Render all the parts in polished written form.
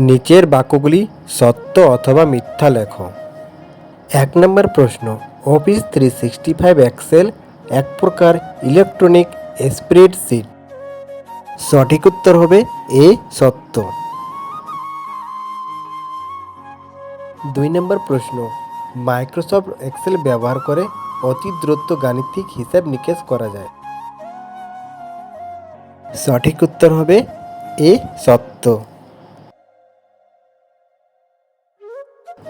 নিচের বাক্যগুলি সত্য অথবা মিথ্যা লেখো। 1 নম্বর প্রশ্ন, অফিস 365 এক্সেল এক প্রকার ইলেকট্রনিক স্প্রেডশিট। সঠিক উত্তর হবে এ সত্য। 2 নম্বর প্রশ্ন, মাইক্রোসফট এক্সেল ব্যবহার করে অতি দ্রুত গাণিতিক হিসাব নিকেশ করা যায়। সঠিক উত্তর হবে এ সত্য।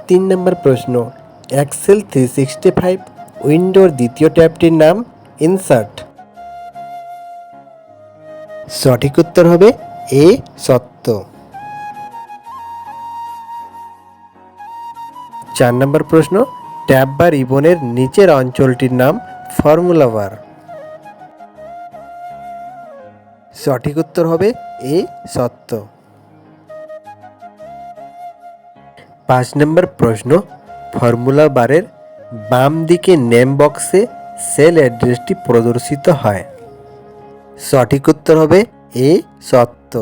3 নম্বর প্রশ্ন, এক্সেল 365 উইন্ডোর দ্বিতীয় ট্যাবটির নাম ইনসার্ট। সঠিক উত্তর হবে এ সত্য। 4 নম্বর প্রশ্ন, ট্যাব বা রিবনের নিচের অঞ্চলটির নাম ফর্মুলা বার। সঠিক উত্তর হবে এ সত্য। 5 নম্বর প্রশ্ন, ফর্মুলা বারের বাম দিকে নেম বক্সে সেল অ্যাড্রেসটি প্রদর্শিত হয়। সঠিক উত্তর হবে এ সত্য।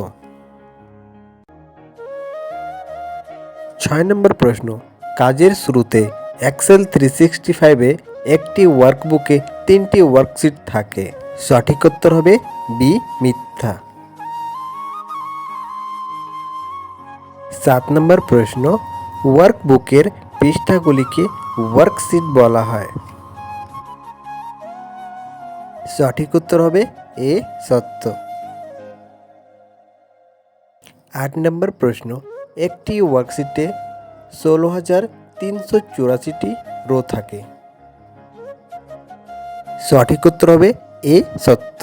6 নম্বর প্রশ্ন, কাজের শুরুতে এক্সেল 365-এ একটি ওয়ার্কবুকে 3টি ওয়ার্কশিট থাকে। সঠিক উত্তর হবে বি মিথ্যা। 7 নম্বর প্রশ্ন, ওয়ার্কবুকের পৃষ্ঠাগুলিকে ওয়ার্কশিট বলা হয়। সঠিক উত্তর হবে এ সত্য। 8 নম্বর প্রশ্ন, একটি ওয়ার্কশিটে 16,384টি রো থাকে। সঠিক উত্তর হবে এ সত্য।